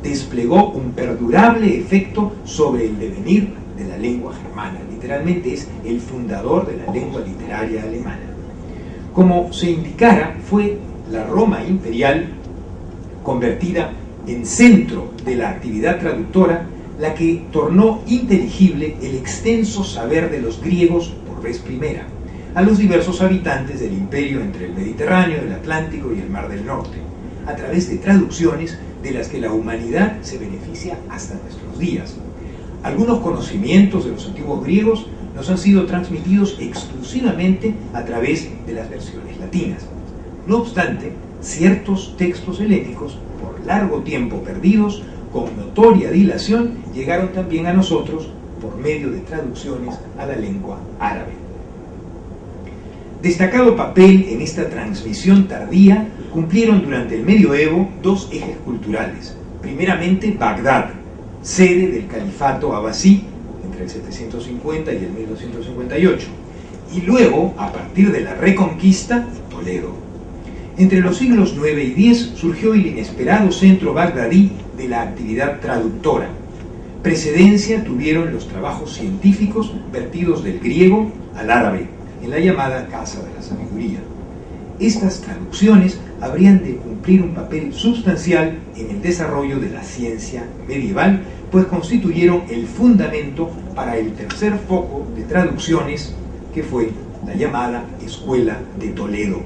desplegó un perdurable efecto sobre el devenir de la lengua germana. Literalmente es el fundador de la lengua literaria alemana. Como se indicara, fue la Roma imperial, convertida en centro de la actividad traductora, la que tornó inteligible el extenso saber de los griegos por vez primera a los diversos habitantes del imperio entre el Mediterráneo, el Atlántico y el Mar del Norte, a través de traducciones de las que la humanidad se beneficia hasta nuestros días. Algunos conocimientos de los antiguos griegos nos han sido transmitidos exclusivamente a través de las versiones latinas. No obstante, ciertos textos helénicos, por largo tiempo perdidos, con notoria dilación, llegaron también a nosotros por medio de traducciones a la lengua árabe. Destacado papel en esta transmisión tardía cumplieron durante el medioevo dos ejes culturales. Primeramente, Bagdad, sede del califato abasí entre el 750 y el 1258, y luego, a partir de la Reconquista, Toledo. Entre los siglos IX y X surgió el inesperado centro bagdadí de la actividad traductora. Precedencia tuvieron los trabajos científicos vertidos del griego al árabe, en la llamada Casa de la Sabiduría. Estas traducciones habrían de cumplir un papel sustancial en el desarrollo de la ciencia medieval, pues constituyeron el fundamento para el tercer foco de traducciones, que fue la llamada Escuela de Toledo,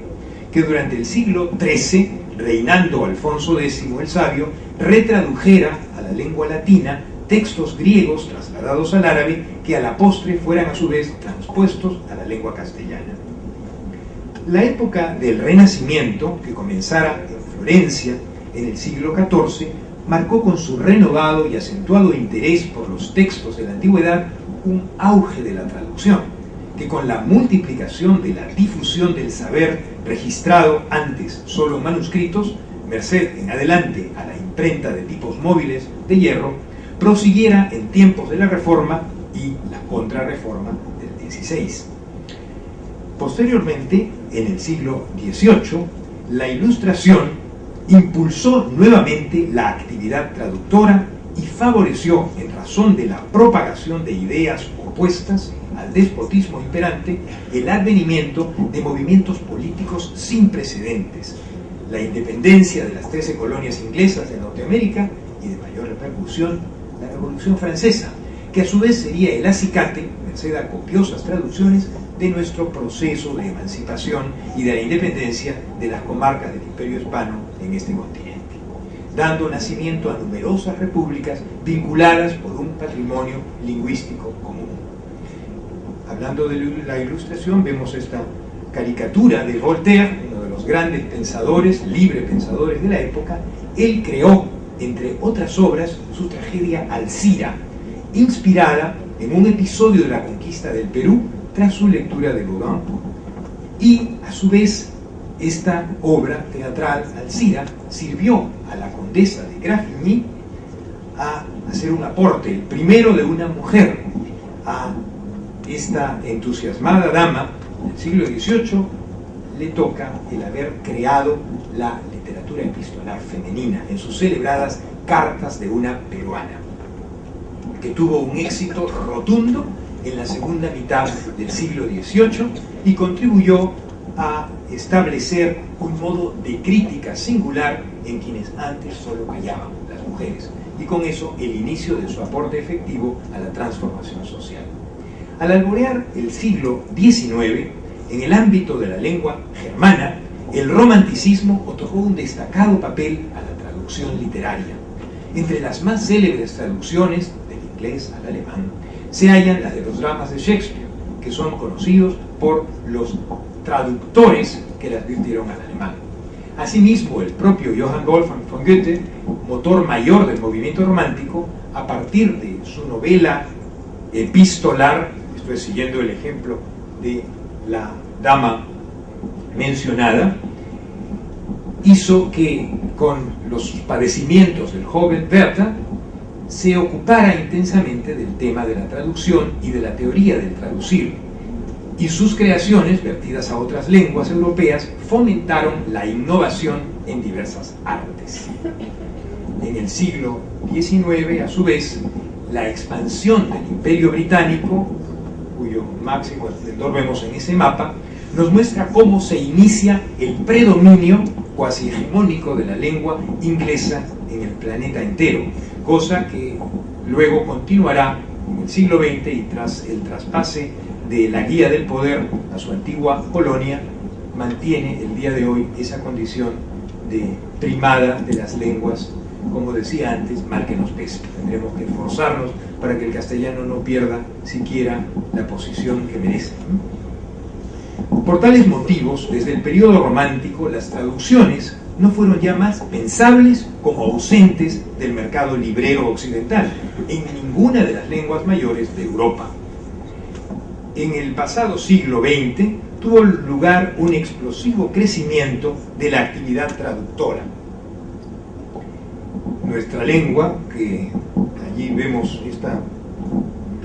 que durante el siglo XIII, reinando Alfonso X el Sabio, retradujera a la lengua latina textos griegos trasladados al árabe que a la postre fueran a su vez transpuestos a la lengua castellana. La época del Renacimiento, que comenzara en Florencia en el siglo XIV, marcó con su renovado y acentuado interés por los textos de la antigüedad un auge de la traducción, que con la multiplicación de la difusión del saber registrado antes solo en manuscritos, merced en adelante a la imprenta de tipos móviles de hierro, prosiguiera en tiempos de la Reforma y la Contrarreforma del XVI. Posteriormente, en el siglo XVIII, la Ilustración impulsó nuevamente la actividad traductora y favoreció, en razón de la propagación de ideas opuestas al despotismo imperante, el advenimiento de movimientos políticos sin precedentes, la independencia de las 13 colonias inglesas de Norteamérica y, de mayor repercusión, la Revolución Francesa, que a su vez sería el acicate, merced a copiosas traducciones, de nuestro proceso de emancipación y de la independencia de las comarcas del Imperio Hispano en este continente, dando nacimiento a numerosas repúblicas vinculadas por un patrimonio lingüístico común. Hablando de la Ilustración, vemos esta caricatura de Voltaire, uno de los grandes pensadores, libre pensadores de la época. Él creó, entre otras obras, su tragedia Alcira, inspirada en un episodio de la conquista del Perú tras su lectura de Godin, y a su vez esta obra teatral Alcira sirvió a la condesa de Graffigny a hacer un aporte, el primero de una mujer, a esta entusiasmada dama del siglo XVIII. Le toca el haber creado la literatura epistolar femenina en sus celebradas Cartas de una peruana, que tuvo un éxito rotundo en la segunda mitad del siglo XVIII y contribuyó a establecer un modo de crítica singular en quienes antes solo callaban, las mujeres, y con eso el inicio de su aporte efectivo a la transformación social. Al alborear el siglo XIX, en el ámbito de la lengua germana, el romanticismo otorgó un destacado papel a la traducción literaria. Entre las más célebres traducciones del inglés al alemán se hallan las de los dramas de Shakespeare, que son conocidos por los traductores que las virtieron al alemán. Asimismo, el propio Johann Wolfgang von Goethe, motor mayor del movimiento romántico, a partir de su novela epistolar, estoy siguiendo el ejemplo de la dama mencionada, hizo que con los padecimientos del joven Werther se ocupara intensamente del tema de la traducción y de la teoría del traducir, y sus creaciones, vertidas a otras lenguas europeas, fomentaron la innovación en diversas artes. En el siglo XIX, a su vez, la expansión del Imperio Británico, cuyo máximo esplendor vemos en ese mapa, nos muestra cómo se inicia el predominio cuasi hegemónico de la lengua inglesa en el planeta entero, cosa que luego continuará en el siglo XX y tras el traspase de la guía del poder a su antigua colonia, mantiene el día de hoy esa condición de primada de las lenguas, como decía antes, mal que nos pese. Tendremos que esforzarnos para que el castellano no pierda siquiera la posición que merece. Por tales motivos, desde el periodo romántico, las traducciones no fueron ya más pensables como ausentes del mercado librero occidental, en ninguna de las lenguas mayores de Europa. En el pasado siglo XX tuvo lugar un explosivo crecimiento de la actividad traductora. Nuestra lengua, que allí vemos esta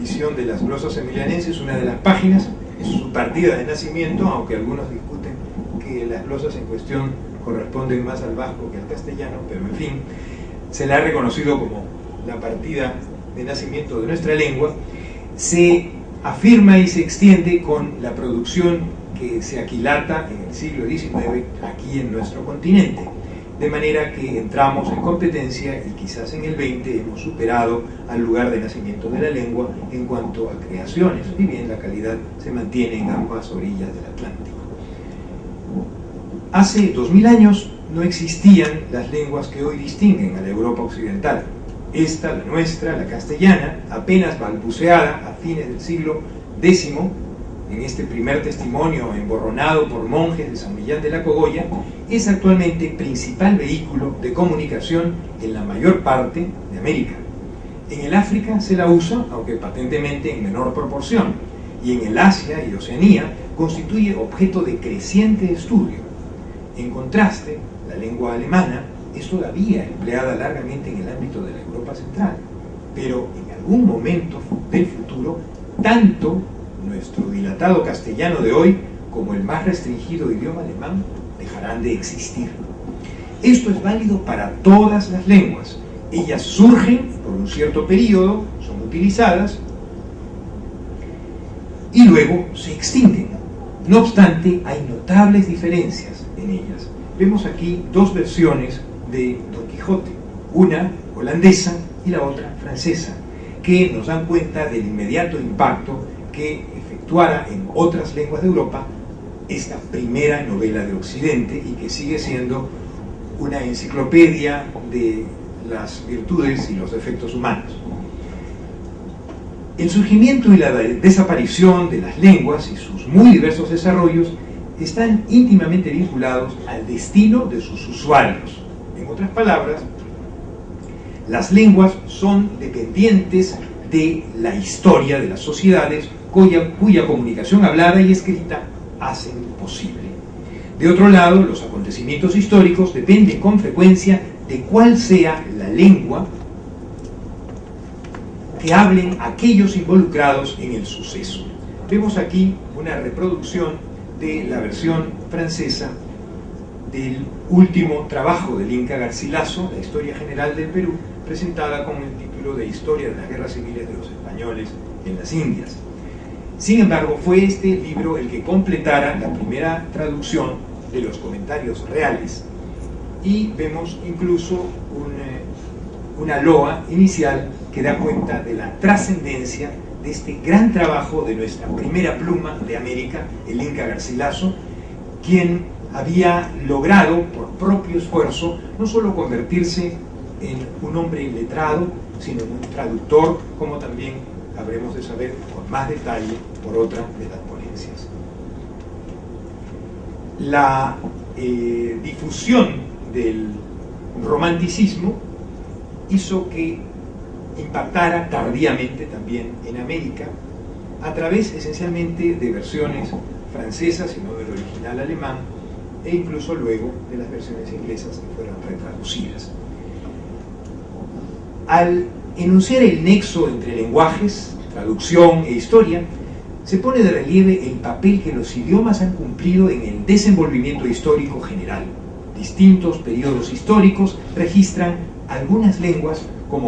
visión de las glosas emilianenses, una de las páginas, es su partida de nacimiento, aunque algunos discuten que las glosas en cuestión corresponden más al vasco que al castellano, pero en fin, se la ha reconocido como la partida de nacimiento de nuestra lengua. Se afirma y se extiende con la producción que se aquilata en el siglo XIX aquí en nuestro continente, de manera que entramos en competencia y quizás en el XX hemos superado al lugar de nacimiento de la lengua en cuanto a creaciones, y bien la calidad se mantiene en ambas orillas del Atlántico. Hace 2000 años no existían las lenguas que hoy distinguen a la Europa occidental. Esta, la nuestra, la castellana, apenas balbuceada a fines del siglo X, en este primer testimonio emborronado por monjes de San Millán de la Cogolla, es actualmente principal vehículo de comunicación en la mayor parte de América. En el África se la usa, aunque patentemente en menor proporción, y en el Asia y Oceanía constituye objeto de creciente estudio. En contraste, la lengua alemana es todavía empleada largamente en el ámbito de la Europa central, pero en algún momento del futuro, tanto nuestro dilatado castellano de hoy como el más restringido idioma alemán dejarán de existir. Esto es válido para todas las lenguas. Ellas surgen por un cierto periodo, son utilizadas y luego se extinguen. No obstante, hay notables diferencias en ellas. Vemos aquí dos versiones de Don Quijote, una holandesa y la otra francesa, que nos dan cuenta del inmediato impacto que efectuara en otras lenguas de Europa esta primera novela de Occidente y que sigue siendo una enciclopedia de las virtudes y los defectos humanos. El surgimiento y la desaparición de las lenguas y sus muy diversos desarrollos están íntimamente vinculados al destino de sus usuarios. En otras palabras, las lenguas son dependientes de la historia de las sociedades cuya comunicación hablada y escrita hacen posible. De otro lado, los acontecimientos históricos dependen con frecuencia de cuál sea la lengua que hablen aquellos involucrados en el suceso. Vemos aquí una reproducción de la versión francesa del último trabajo del Inca Garcilaso, la Historia General del Perú, presentada con el título de Historia de las Guerras Civiles de los Españoles en las Indias. Sin embargo, fue este libro el que completara la primera traducción de los comentarios reales, y vemos incluso una loa inicial que da cuenta de la trascendencia de este gran trabajo de nuestra primera pluma de América, el Inca Garcilaso, quien había logrado por propio esfuerzo no solo convertirse en un hombre letrado, sino en un traductor, como también habremos de saber con más detalle por otra de las ponencias. La difusión del romanticismo hizo que impactara tardíamente también en América, a través esencialmente de versiones francesas y no del original alemán, e incluso luego de las versiones inglesas que fueron retraducidas. Al enunciar el nexo entre lenguajes, traducción e historia, se pone de relieve el papel que los idiomas han cumplido en el desenvolvimiento histórico general. Distintos periodos históricos registran algunas lenguas como